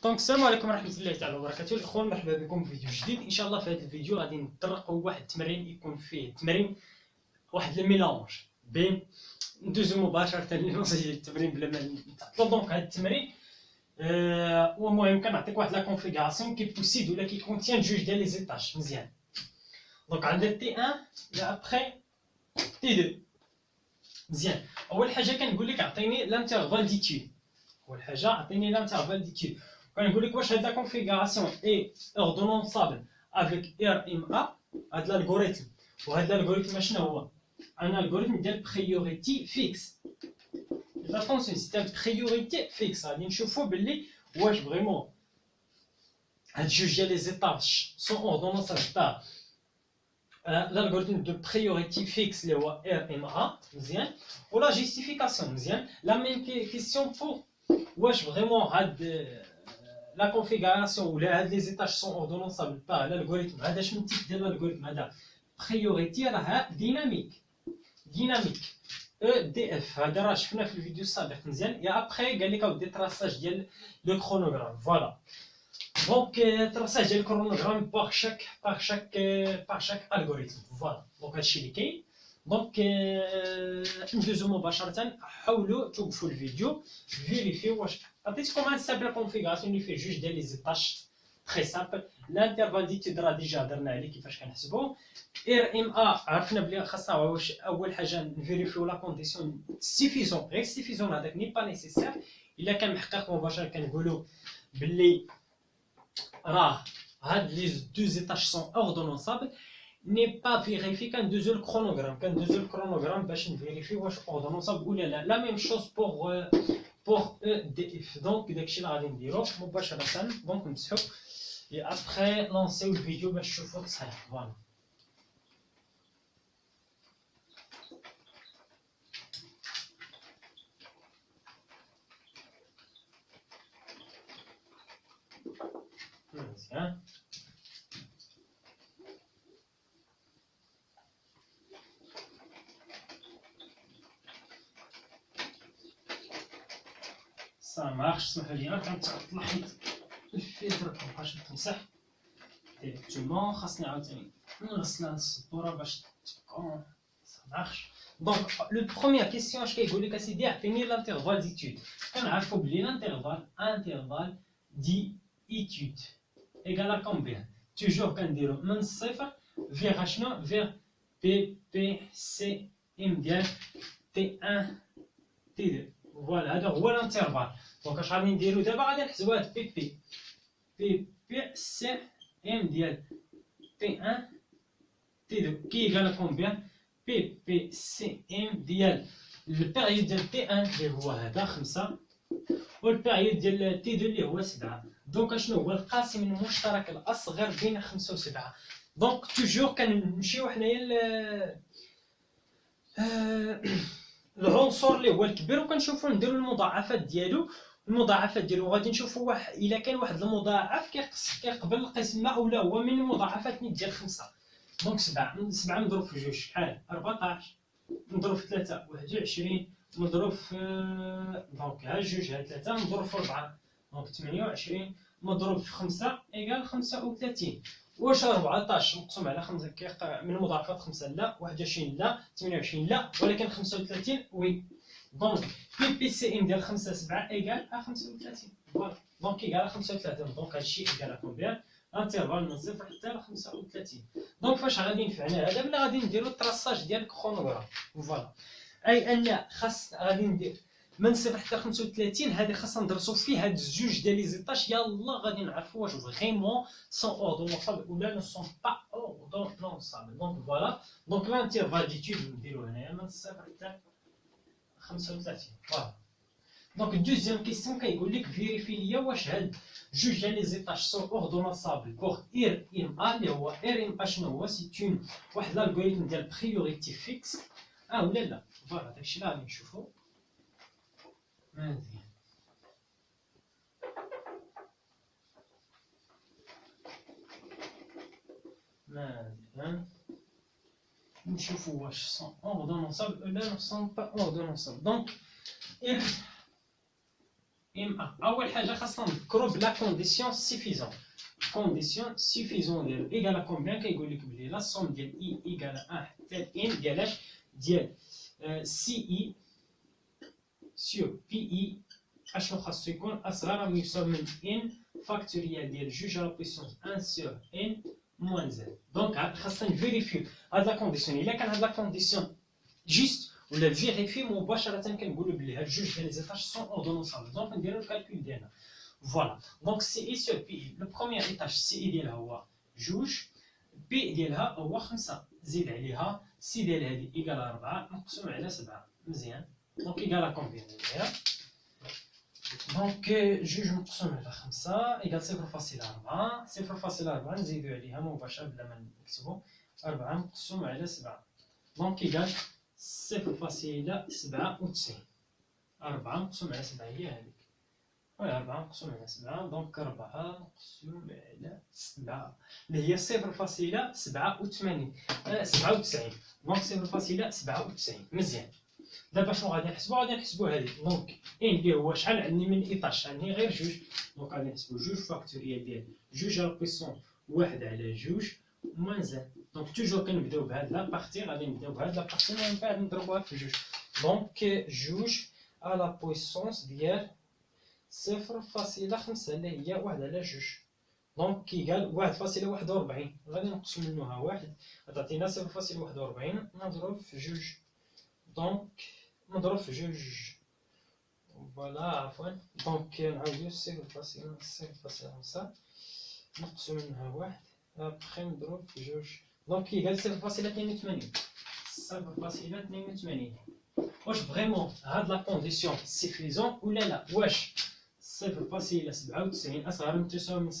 دونك السلام عليكم ورحمه الله تعالى وبركاته الاخوان، مرحبا بكم في فيديو جديد. ان شاء الله في هذا الفيديو غادي نطرقوا واحد التمرين يكون فيه تمرين واحد الميلانج بين ندوزو مباشره لنسجل التمرين بلا ما نتعطلوا. دونك هذا التمرين هو المهم كنعطيك واحد لا كونفيغوراسيون كي بوسيد ولا كي كونتيان جوج ديال لي زيتاج مزيان. دونك عندنا تي 1 لا ابخي تي 2 مزيان. اول حاجه كنقول لك عطيني لانترفال ديتود، اول حاجه عطيني لانترفال ديتود. كنقول لك واش هاد لا كونفيغوراسيون اي اوردونونسابل افيك ار ام ا، هاد الالغوريثم. وهاد الالغوريثم شنو هو؟ ان الغوريثم ديال بريوريتي فيكس. اتونسيون سي ان بريوريتي فيكس. غادي نشوفوا باللي واش فريمون هاد جوج ديال لي زيتاج سون اوردونونسابل بار l'algorithme de priorité fixe اللي هو RMA مزيان. ولا جيستيفيكاسيون مزيان. لا ميم كيسيون بور واش فريمون هاد لا كونفيغوراسيون ولا هاد لي زيتاج سون اوردونونسابل بار الالغوريثم. هذا شنو التيب ديال الالغوريثم هذا؟ بريوريتي راه ديناميك او دي اف. هذا راه شفنا في الفيديو السابق مزيان. يا ابخي قال لك اودي تراساج ديال لو كرونوغرام. فوالا donc traçage ديال الكرونوغرام باغ شاك الغوريثم. فوالا دونك هادشي اللي كاين. دونك ندوزو مباشره. حاولوا توقفوا الفيديو فيريفيو واش عطيتكم هاد سامبل كونفيغوراسيون اللي فيه جوج ديال لي زيتاج تري سامبل. الانترفال ديتود راه ديجا هضرنا عليه كيفاش كنحسبوه. ار ام ا عرفنا بلي خاصنا واش اول حاجه نفيريفيو لا كونديسيون سيفيزون، غير سيفيزون هذاك ني با نيسيسير. الا كان محقق مباشره كنقولوا باللي راه هاد لي دو زيتاج سون اوردونونسابل. ني با فيريفي كندوزو الكرونوغرام باش نفيريفي واش اوردونونسابل ولا لا. لا ميم شوز بوغ او دي اف. دونك داكشي اللي غادي نديرو مباشره. دونك نمسحو اي ابخي لونسيو الفيديو باش تشوفو صحيح. فوالا مزيان. سا مارش. سمحوا لي كنتعطل حيت الفلتر مابقاش تمسح ديريكتومون. خاصني عاوتاني نغسل هاد السبوره باش تكون سا مارش. دونك لو بروميير كيسيون اش كيقول لك اسيدي عطيني لانترفال ديتود. كنعرفوا بلي انترفال دي ايتود ايكال ا كومبيان. توجور كنديرو من الصفر فيغ شنو؟ فيغ بي سي ام ديال تي 1 تي 2. فوالا هذا هو الانترفال. دونك اش غادي نديرو دابا؟ غادي نحسبو هاد بي سي ام ديال تي 1 تي 2 كي ايكال كومبيان؟ بي سي ام ديال البيريود ديال تي 1 اللي هو هذا 5 والبيريود ديال تي 2 اللي هو 7. دونك اشنو هو القاسم المشترك الاصغر بين 5 و 7؟ دونك توجور كنمشيو حنايا العنصر اللي هو الكبير وكنشوفو نديرو المضاعفات ديالو. غادي نشوفو الا كان واحد المضاعف كيقبل القسمه او لا هو من المضاعفات ديال 5. دونك 7 مضروب في جوج شحال؟ 14. مضروب في 3 21. مضروب في دونك ها جوج ها 3 مضروب في 4 دونك 28. مضروب في 5 ايكال 35. واش 14 مقسوم على 5 من المضاعفات 5 لا، 21 لا، 28 لا، ولكن 35 وي. دونك بي سي ام ديال 5 7 ايكال 35. فوالا دونك ايكال 35. دونك هادشي ايكال كومبيان؟ انترفال من 0 حتى 35. دونك فاش غادي ينفعنا هذا؟ ملي غادي نديرو التراساج ديال الكرونوغرام. فوالا اي ان خاص غادي ندير من 0 حتى 35. هذه خاصنا ندرسو فيه هاد الجوج ديال لي زيتاج. يلا غادي نعرفو واش فريمون سون اوردونونسابل ولا نو سون با اوردونونسابل. دونك فوالا دونك لانترفال ديتود نديرو هنايا من 0 حتى 35. فوالا دونك دوزيام كيسيون كيقول لك فيريفي ليا واش هاد جوج ديال لي زيتاج سون اوردونونسابل بوغ ار ام ا اللي هو ار ام ا شنو هو؟ سي واحد الالغوريثم ديال بريوريتي فيكس ولا لا. فوالا داكشي اللي غادي نشوفو مزيان. نشوفو واش سون اوردونونسابل ولا نو سون با اوردونونسابل. دونك ام ا. اول حاجه خاصنا نذكروا بلا كونديسيون سيفيزون. كونديسيون سيفيزون ديال ايكالا كومبيان كيقول لك بلي لا سوم ديال اي ايكالا 1 حتى ام ديال ديال سي اي سور بي اي اشنو خاصو يكون اصغر من يساوي من ان فاكتوريال ديال جوج على بويسونس 1 سور ان موان زد. دونك خاصنا نفيريفيو هاد لا كونديسيون. الا كان هاد لا كونديسيون جيست ولا فيريفي مباشره كنقولوا بلي هاد جوج ديال لي زيتاج سون اوردونونسابل. دونك نديرو الكالكول ديالنا. فوالا دونك سي اي سور بي اي لو بروميير ايتاج سي اي ديالها هو جوج، بي ديالها هو 5 زيد عليها سي ديال هادي ايكال 4 مقسوم على 7. مزيان دونك ايكال كومبيان دايره؟ دونك جوج مقسوم على 5 ايكال 0.4. 0.4 نزيدو عليها مباشره بلا ما نكتبو 4 مقسوم على 7 دونك ايكال 0.97. 4 مقسوم على 7 هي هذيك. وي 4 مقسوم على 7 دونك 4 مقسوم على 7 اللي هي 0.97 دونك 0.97. مزيان. دابا شنو غادي نحسبو؟ غادي نحسبو هادي دونك ان اللي هو شحال عندي من ايطاج؟ عندي غير جوج دونك غادي نحسبو جوج فاكتوريال ديال جوج على بويسون واحد على جوج موان زد. دونك توجور كنبداو بهاد لا بارتي، غادي نبداو بهاد لا بارتي ومن بعد نضربوها في جوج. دونك جوج على بويسونس ديال 0.5 اللي هي واحد على جوج دونك كيقال 1.41. غادي نقص منها واحد غتعطينا 0.41 نضرب في جوج دونك نضرب في جوج. فوالا عفوا دونك نعاودو 0.5 نقصو منها واحد ابخي نضرب في جوج دونك كيقال 0.82. واش فريمون هاد لا كونديسيون سيفيزون ولا لا؟ واش 0.97 اصغر من تساوي من 0.82؟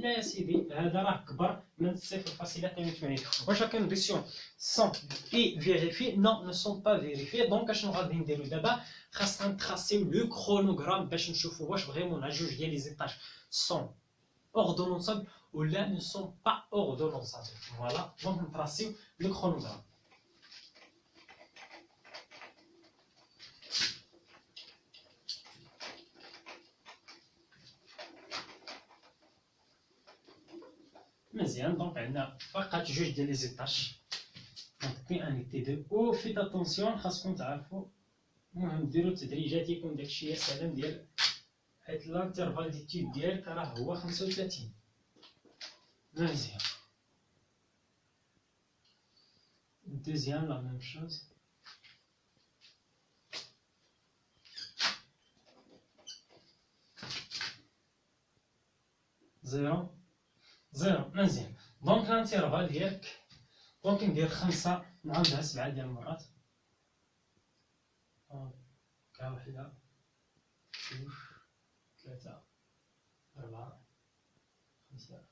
لا يا سيدي هذا راه كبر من 0.82. واش كونديسيون سون اي فيريفي؟ نو نو سون با فيريفي. دونك اشنو غادي نديرو دابا؟ خاصنا نتراسيو لو كرونوغرام باش نشوفو واش فريمون هاد جوج ديال لي زيتاج سون اوردونونسابل ولا نو سون با اوردونونسابل. فوالا دونك نتراسيو لو كرونوغرام. مزيان دونك عندنا فقط جوج ديال لي زيتاج دونك بي ان تي دو. و فيت اتونسيون خاصكم تعرفوا المهم ديروا تدريجات يكون داكشي يا سلام ديال حيت الانترفال ديتود ديالك راه هو 35. مزيان دوزيام لا ميم شوز. زيرو مزيان دونك الانترفال ديالك دونك ندير 5 نعاودها 7 ديال المرات. كا وحده جوج 3 4 5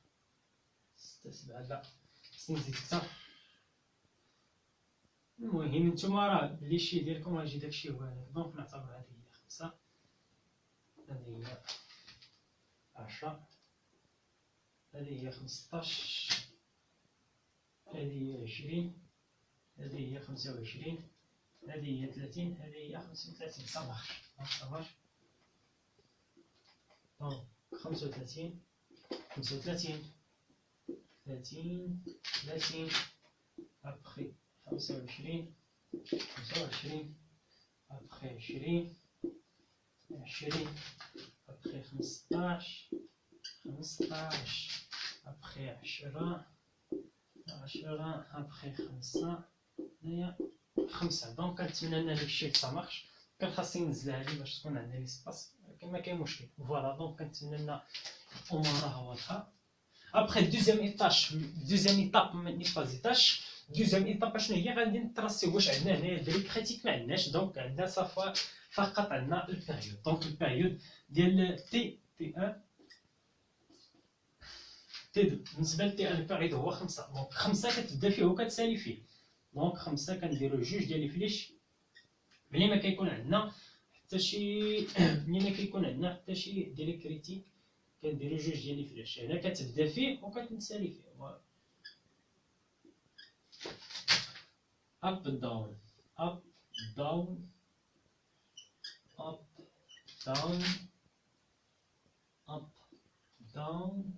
6 7 لا خصني نزيد كثر. المهم نتوما راه بلي شي ديالكم غيجي داكشي هو هذاك دونك نعتبر هذه هي 5 هذه هي 10 هذه هي 15 هذه هي 20 هذه هي 25 هذه هي 30 هذه هي 35. صافي دونك 35 30 après 25 après 20 après 15 après 10 après 5 دونك كنتمنى ان داكشي يتسامحش. كان خاصني ننزلها هادي باش تكون عندنا ليسباس ولكن ما كاين مشكل. فوالا دونك كنتمنى ان الامور راها واضحه. ابخي دوزيام ايطاج دوزيام ايطاب مي با ايطاج. دوزيام ايطاب شنو هي؟ غادي نتراسيو واش عندنا هنايا دري كريتيك ما عندناش. دونك عندنا صافا فقط عندنا البيريود. دونك البيريود ديال تي 1 تي 2 بالنسبه لتي 1 البيريود هو 5 دونك 5 كتبدا فيه وكتسالي فيه. دونك 5 كنديرو جوج ديال لي فليش ملي ما كيكون عندنا حتى شي ديال كريتيك كنديرو جوج ديال لي فلاش. هنا كتبدا فيه وكتنسالي فيه. فوالا اب داون اب داون اب داون اب داون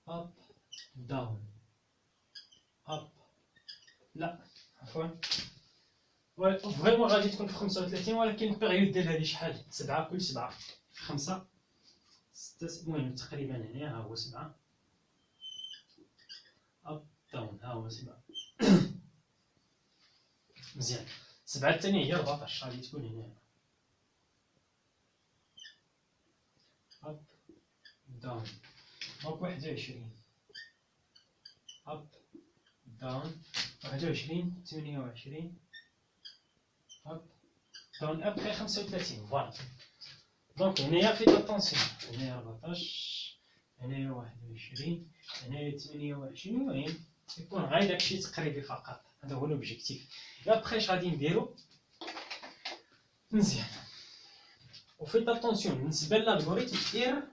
اب داون اب. لا عفوا، فريمون غادي تكون في 35 ولكن البيريود ديالها هادي شحال؟ 7 كل 7 5 6 المهم تقريبا هنا ها هو 7 اب داون ها هو 7 مزيان. 7 الثانية هي 14 غادي تكون هنا اب داون دونك 21 اب داون 21 28 اب داون ابخي 35 فوالا. دونك هنايا في التونسيون هنايا 14 هنايا 21 هنايا 28 المهم يكون غير داكشي تقريبي فقط. هذا هو لوبجيكتيف. ابخي اش غادي نديرو مزيان. وفي التونسيون بالنسبه للالغوريثم اير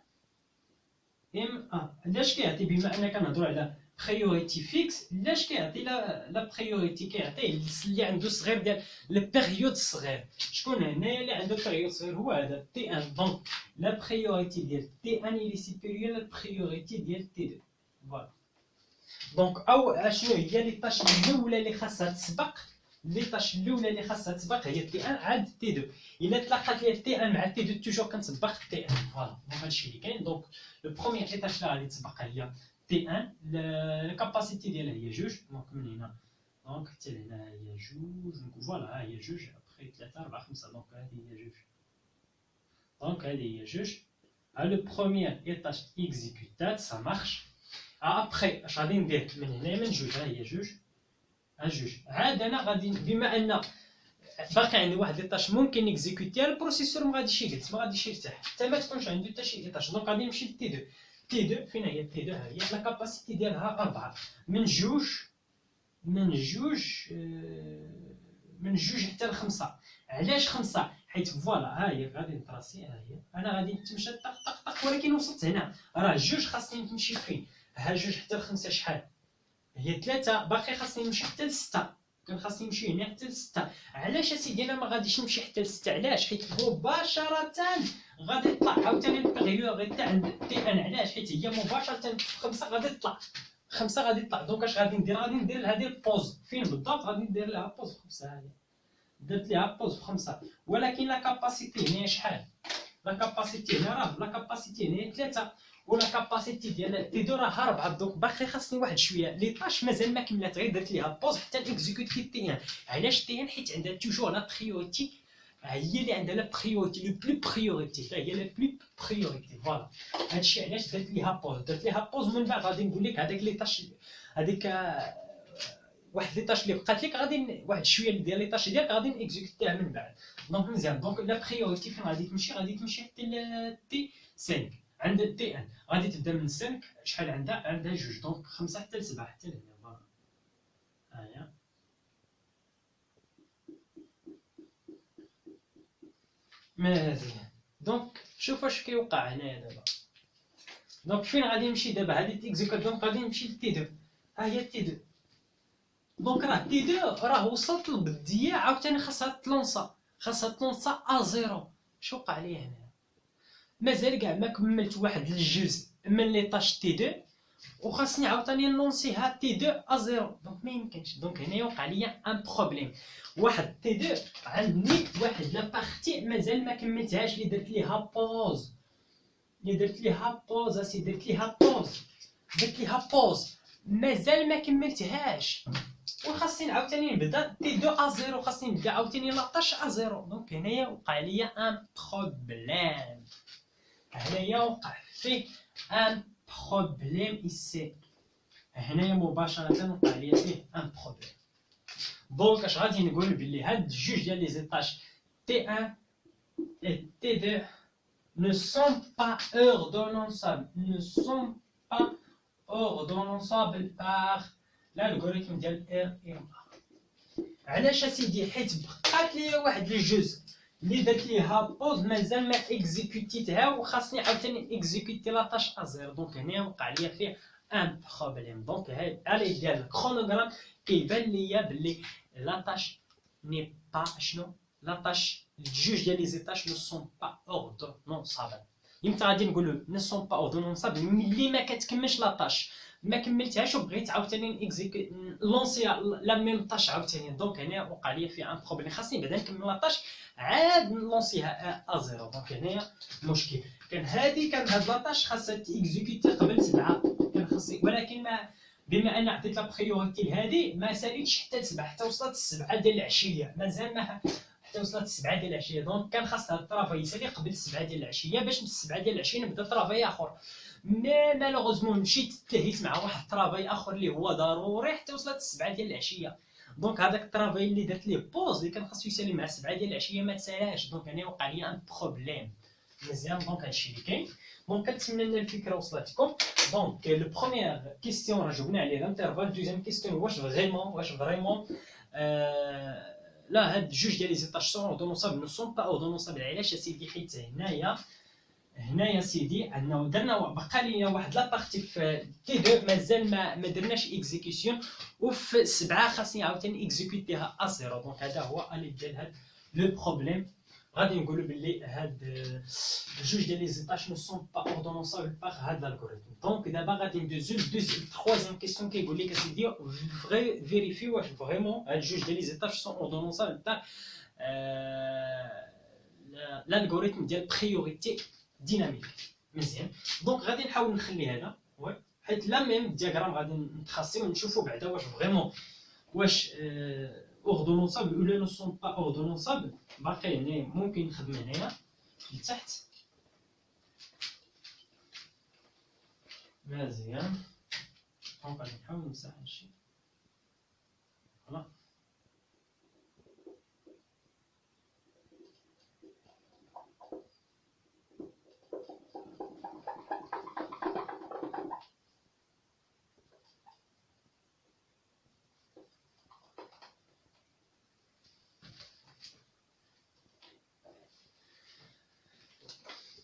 ام ا علاش كيعطي بما اننا كنهضروا على بريوريتي فيكس علاش كيعطي لا بريوريتي كيعطيه اللي عنده صغير ديال البيريود صغير. شكون هنايا اللي عنده بيريود صغير؟ هو هذا تي ان. دونك لا بريوريتي ديال تي ان اللي سيبيريور لا بريوريتي ديال تي 2 فوالا. دونك او شنو هي لي طاش الاولى اللي خاصها تسبق؟ لي طاش الاولى اللي خاصها تسبق هي تي 1 عاد تي 2. الا تلاقات لي تي 1 مع تي 2 توجور كنتسبق تي 1 فوالا. دونك هادشي اللي كاين. دونك لو بروميير لي طاش اللي غادي تسبق هي تي 1 الكاباسيتي ديالها هي جوج. دونك من هنا دونك حتى لهنا هي جوج. دونك فوالا ها هي جوج ابخي 3 4 5 دونك هذه هي جوج. دونك هذه هي جوج. ها لو بروميير ايطاج اكزيكوتات سا مارش. ابخي اش غادي ندير من هنا من جوج ها هي جوج ها جوج. عاد انا غادي بما ان باقي عندي واحد ليطاش ممكن اكزيكوتيها البروسيسور ما غاديش يجلس ما غاديش يرتاح حتى ما تكونش عنده حتى شي ايطاش. دونك غادي نمشي لتي 2. تي 2 فين هي تي 2 ها هي لا كاباسيتي ديالها 4 من جوج حتى ل 5. علاش 5؟ حيت فوالا ها هي غادي نطراسي ها هي انا غادي نتمشى طق طق طق ولكن وصلت هنا راه جوج خاصني نمشي فين؟ ها جوج حتى ل 5 شحال؟ هي 3 باقي خاصني نمشي حتى ل 6. كان خاصني نمشي هنا حتى ل 6. علاش اسيدي انا ما غاديش نمشي حتى ل 6؟ علاش؟ حيت مباشره غادي يطلع عاوتاني البيريود تاع عند تي 1. علاش؟ حيت هي مباشره في 5 غادي تطلع 5 غادي تطلع. دونك اش غادي ندير؟ غادي ندير لهادي البوز فين بالضبط؟ غادي ندير لها بوز في 5 هادي درت ليها بوز في 5. ولكن لا كاباسيتي هنا شحال؟ لا كاباسيتي هنا راه لا كاباسيتي هنا 3 ولا كاباسيتي ديال تي 2 راه 4. دونك باقي خاصني واحد شويه لي طاش مازال ما كملات غير درت ليها بوز حتى نيكزيكوتي تي 1. علاش تي 1؟ حيت عندها توجور لا بريوريتي هي اللي عندها لا بريوريتي لو بلو بريوريتي هي لا بلو بريوريتي فوالا. هادشي علاش درت ليها بوز. درت ليها بوز من بعد غادي نقول لك هذاك لي طاش هذيك واحد لي طاش اللي بقات لك غادي واحد شويه ديال لي طاش ديالك غادي نيكزيكوتيها من بعد. دونك مزيان. دونك لا بريوريتي فين غادي تمشي؟ غادي تمشي حتى تي 5 عند تي 1 غادي تبدا من 5 شحال عندها جوج. دونك 5 حتى ل 7 حتى لهنا فوالا هاهي مزيان. دونك شوف واش كيوقع هنايا دابا. دونك فين غادي نمشي دابا؟ هادي تيكزيكوت. دونك غادي نمشي لتي 2 ها هي تي 2. دونك راه تي 2 راه وصلت للبديه عاوتاني خاصها تلونسا ا زيرو. شو وقع ليا هنا؟ مازال كاع ما كملت واحد الجزء من لي طاش تي 2 وخاصني عاوتاني نلونسيها تي 2 ا زيرو. دونك ما يمكنش. دونك هنا يوقع ليا ان بروبليم. واحد تي 2 عندي واحد لا بارتي مازال ما كملتهاش اللي درت ليها بوز اسي درت ليها بوز مازال ما كملتهاش وخاصني عاوتاني نبدا تي 2 ا زيرو. خاصني نبدا عاوتاني لاطاش ا زيرو. دونك هنايا وقع ليا ان بروبليم. هنايا وقع فيه ان بروبليم إيسي. هنايا مباشرة وقع ليا فيه ان بروبليم. دونك اش غادي نقول بلي هاد جوج ديال لي زيطاج تي 1 et T2 ne sont pas ordonnançables par l'algorithme ديال RMA. علاش اسيدي؟ حيت بقات ليا واحد الجزء اللي درت ليها بوز مازال ما اكزيكوتيتها وخاصني عاوتاني اكزيكوتي لاطاش ا زيرو. دونك هنا وقع ليا فيه ان بروبليم. دونك هادي ديال الكرونوغرام كيبان ليا بلي لاطاش ني با شنو لاطاش الجوج ديال لي زيتاج نو سون با اوردونونسابل. امتى غادي نقولوا نو سون با اوردونونسابل؟ ملي ما كتكملش لاطاش، ما كملتهاش وبغيت عاوتاني لونسي لا ميم طاش عاوتاني، دونك هنا وقع لي في ان بروبليم، خاصني بعدا نكمل لاطاش عاد نلونسيها ا زيرو. دونك هنايا مشكل كان هاد لاطاش خاصها تيكزيكوتي قبل 7، كان خاصني، ولكن ما بما ان عطيت لا بريوريتي لهادي ما ساليتش حتى ل7، حتى وصلت 7 ديال العشيه، مازال ما حتى وصلت 7 ديال العشيه. دونك كان خاص هاد الطرافاي يسالي قبل 7 ديال العشيه باش من 7 ديال العشيه نبدا طرافاي اخر. مي مالوغوزمون مشيت تهيت مع واحد الطرافاي اخر اللي هو ضروري حتى وصلت 7 ديال العشيه. دونك هذاك الطرافاي اللي درت ليه بوز اللي كان خاصو يسالي مع 7 ديال العشيه ما تسالاش، دونك هنا وقع لي ان بروبليم. مزيان، دونك هادشي اللي كاين. دونك كنتمنى ان الفكره وصلتكم. دونك لو بروميير كيستيون راه جاوبنا عليه الانترفال. دوزيام كيستيون واش فريمون لا هاد جوج ديال لي زيتاج سون اوردونونسابل نو سون با اوردونونسابل. علاش اسيدي؟ حيت هنايا سيدي عندنا درنا بقى لينا واحد لا بارتي في تي 2 مازال ما درناش اكزيكيسيون، وفي 7 خاصني عاوتاني اكزيكوتيها ا زيرو. دونك هذا هو اللي ديال هاد لو بروبليم. غادي نقولوا باللي هاد جوج ديال لي زيتاج نو سون با اوردونونسابل باغ هاد الالغوريثم. دونك دابا غادي ندوزو للتروازيام كيسيون كيقول لك اسيدي فيريفي واش فريمون هاد جوج ديال لي زيتاج سون اوردونونسابل باغ الالغوريثم ديال بريوريتي ديناميك. مزيان، دونك غادي نحاول نخلي هذا حيت لا ميم دياغرام غادي نتخصصي ونشوفوا بعدا واش فريمون واش اوردونونسابل ولا نو سون با اوردونونسابل. باقي يعني ممكن نخدم هنايا لتحت. مزيان، دونك غادي نحاول نمسح هادشي. فوالا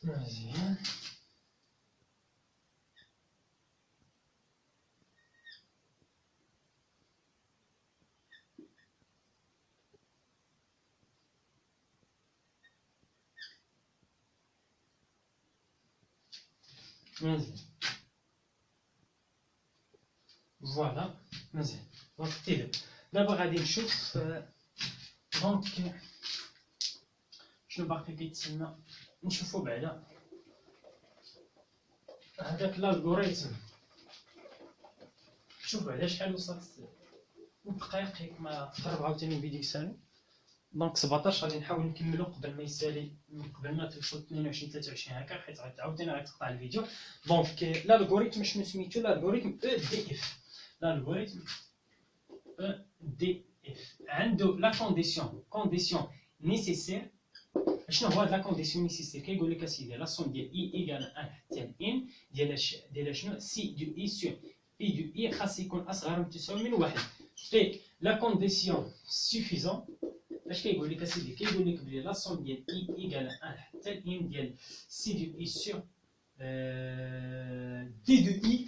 مزيان. مزيان، فوالا مزيان. دونك تيدير دابا غادي نشوف دونك شنو باقي كيتسنى نشوفو بعدا هذاك الالغوريثم. شوف بعدا شحال وصلت دقائق هيك ما قرب عاوتاني فيديو يسالي. دونك 17 غادي نحاول نكملو قبل ما يسالي، قبل ما توصل 22 23 هكا، حيت عاوتاني غتقطع الفيديو. دونك الالغوريثم شنو سميتو؟ الالغوريثم او دي اف. الالغوريثم او دي اف عنده لا كونديسيون نيسيسير. شنو هو هاد لا كونديسيون نيسيسير؟ كيقول لك اسيدي لا سوم ديال اي ايكال 1 حتى ان ديال شنو سي دو اي سور بي دو اي خاص يكون اصغر من تساوي من 1. في لا كونديسيون سوفيزون اش كيقول لك اسيدي؟ كيقول لك بلي لا سوم ديال اي ايكال 1 حتى ان ديال سي دو اي سور دي دو اي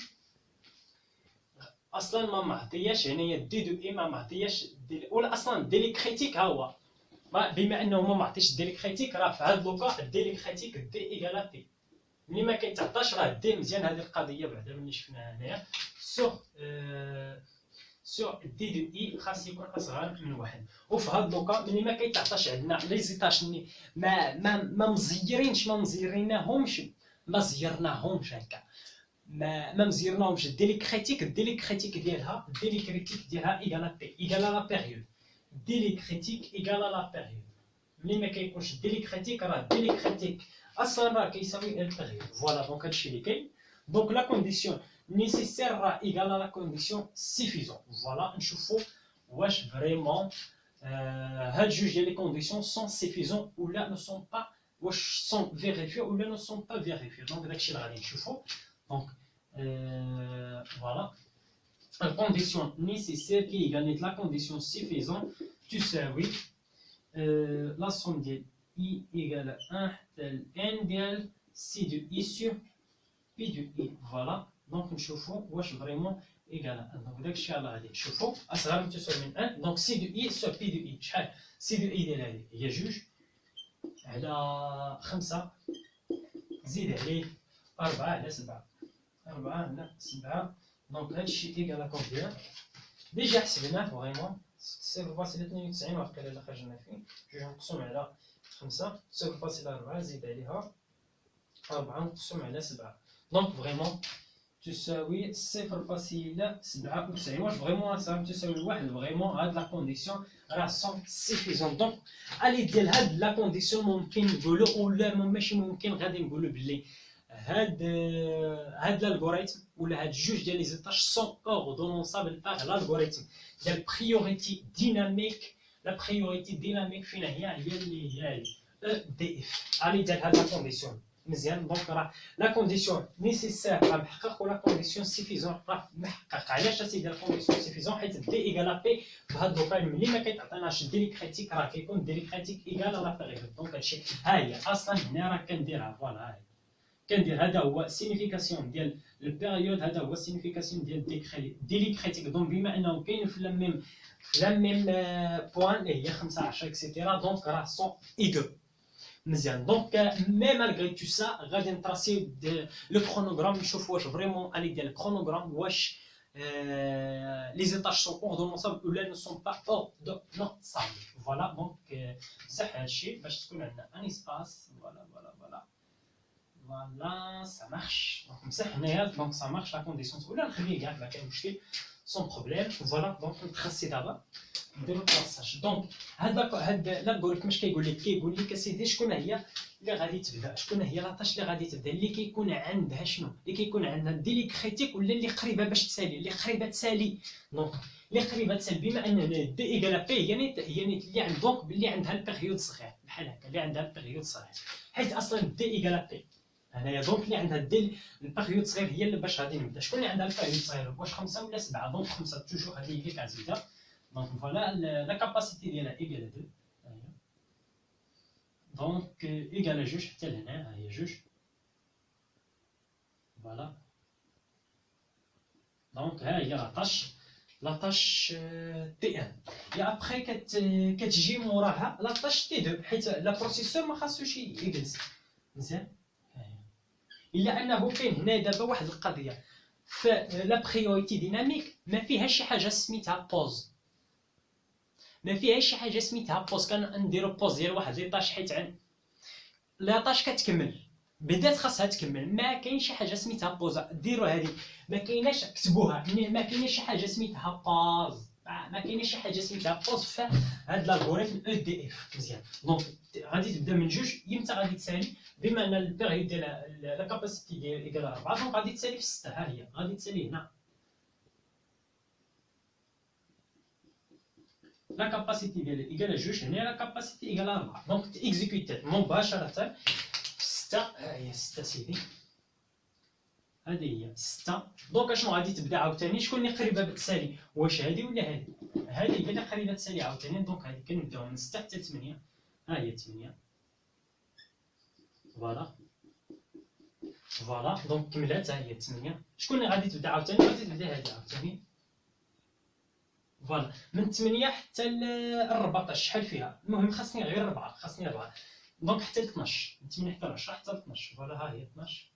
اصلا ما معطياش هنايا دي دو اي ما معطياش ولا اصلا ديلي كريتيك. ها هو بما انه ما معطيش ديلي كريتيك، راه في هذا لوكا ديلي كريتيك دي ايكال تي. ملي ما كيتعطاش راه دي مزيان. هذه القضيه بعدا ملي شفناها هنايا سور دي دو اي خاص يكون اصغر من 1. وفي هذا لوكا ملي ما كيتعطاش عندنا لي زيتاج ما مزيريناهمش هكا، ما مزيرناهمش ديلي كريتيك ديالها ايكال تي ايكال لا بيريود. ديلي كريتيك ايكال لا بيريود. ملي ما كيكونش ديلي كريتيك راه ديلي كريتيك اصلا راه كيساوي البيريود. فوالا دونك هادشي اللي كاين. دونك لا كونديسيون نيسيسير راه ايكال لا كونديسيون سيفيزون. فوالا نشوفو واش فريمون هاد جوج ديال لي كونديسيون سون سيفيزون ولا نو سون با، واش سون فيريفي ولا نو سون با فيريفي. دونك داكشي اللي غادي نشوفو. دونك voilà, la condition nécessaire qui égale la condition suffisante, tu sais, oui, la somme de i égale 1 tel n ديال c de i sur p de i. Voilà, donc نشوفوا واش vraiment égal à 1. donc داكشي اللي غادي نشوفوا اصغر من تساوي من 1. donc c de i sur p de i شحال؟ c de i ديال هذه هي 2 على 5 زيد عليه 4 على 7. 4 على 7 دونك هادشي إيكال كومبيان؟ ديجا حسبناه فريمون 0.92 واقيلا إلا خرجنا فيه، جوج مقسوم على 5 0.4 زيد عليها 4 مقسوم على 7 دونك فريمون تساوي 0.97. واش فريمون تساوي واحد؟ فريمون هاد لا كونديسيون راه سون سيفيزون. دونك علي ديال هاد لا كونديسيون ممكن نقولو ولا ماشي ممكن، غادي نقولو بلي هاد الالغوريثم ولا هاد جوج ديال لي زيتاج سون اوردونونسابل باغ الالغوريثم ديال بريوريتي ديناميك. لا بريوريتي ديناميك فين هي اللي هي او دي اف. علي ديال هاد لا كونديسيون مزيان. دونك راه لا كونديسيون نيسيسير راه محقق ولا كونديسيون سيفيزون راه محقق. علاش اسيدي لا كونديسيون سيفيزون؟ حيت دي ايكال بي بهاد الوقت ملي ما كيتعطيناش ديلي كريتيك راه كيكون ديلي كريتيك ايكال لا بيريود. دونك هادشي ها هي اصلا هنا راه كنديرها فوالا. ها هي كندير هذا هو سينيفيكاسيون ديال البيريود، هذا هو سينيفيكاسيون ديال ديلي كريتيك. دونك بما انهم كاينين في لا ميم بوان اللي هي 15 اكسيتيرا دونك راه سون ايكو مزيان. دونك مي مالغري تو سا غادي نطراسيو لو كرونوغرام نشوف واش فريمون الي ديال الكرونوغرام واش لي زيتاج سون اوردونونسابل ولا نو سون با اوردونونسابل. فوالا دونك صح هادشي باش تكون عندنا ان اسباس. فوالا Voilà, ça marche. Donc, comme ça, donc ça marche la condition. Ou là, le premier gars, il y a sans problème. Voilà, donc on trace d'abord. Donc, l'algorithme, كيقول لك اسيدي شكون هي اللي غادي تبدا، شكون هي لاطاش اللي غادي تبدا، اللي كيكون عندها شنو، اللي كيكون عندها ديلي كريتيك ولا اللي قريبه باش تسالي، اللي قريبه تسالي. دونك اللي قريبه تسالي بما ان دي ايكال بي هي اللي عند دونك باللي عندها البيريود صغير بحال هكا، اللي عندها البيريود صغير حيت اصلا دي ايكال بي هنايا. دونك اللي عندها ديال البيريود صغير هي اللي باش غادي نبدا. شكون اللي عندها البيريود صغير؟ واش 5 ولا 7؟ دونك 5 توجور هذه هي كتزيدها. دونك فوالا لا كاباسيتي ديالها ايكال 2 دونك ايكال جوج حتى لهنا. ها هي جوج. فوالا دونك ها هي لاطاش تي ان. يا ابخي كتجي موراها لاطاش تي 2 حيت لا بروسيسور ما خاصوش يجلس مزيان. الا انه كاين هنا دابا واحد القضيه في لا بريوريتي ديناميك ما فيها شي حاجه سميتها بوز. ما فيها شي حاجه سميتها بوز. كنديرو بوز ديال واحد ليطاش حيت عند لاطاش كتكمل بدات خاصها تكمل. ما كاين شي حاجه سميتها بوز. ديروا هذه ما كايناش، كتبوها. ما كايناش شي حاجه سميتها باز. ما كايناش شي حاجه سميتها بوز في هذا الالغوريثم او دي اف مزيان. دونك غادي تبدا من جوج. يمتى غادي تسالي؟ بما ان البيريود ديال لا كاباسيتي ديال ايكال 4 دونك غادي تسالي في 6. ها هي غادي تسالي هنا. لا كاباسيتي ديال ايكال جوج هنا لا كاباسيتي ايكال 4 دونك تيكزيكوتات مباشره في 6. ها هي 6 سيدي. هذه هي 6. دونك اشنو غادي تبدا عاوتاني؟ شكون اللي قريبه بتسالي؟ واش هذه ولا هذه؟ هذه هي اللي قريبه تسالي عاوتاني. دونك هذه كنبداو من 6 حتى 8. ها هي 8. فوالا دونك كملات. ها هي 8. شكون اللي غادي تبدا عاوتاني؟ غادي تبدا هذه عاوتاني. فوالا من 8 حتى ل 14 شحال فيها؟ المهم خاصني غير 4. دونك حتى ل 12. من 8 حتى ل 10 حتى ل 12. فوالا ها هي 12.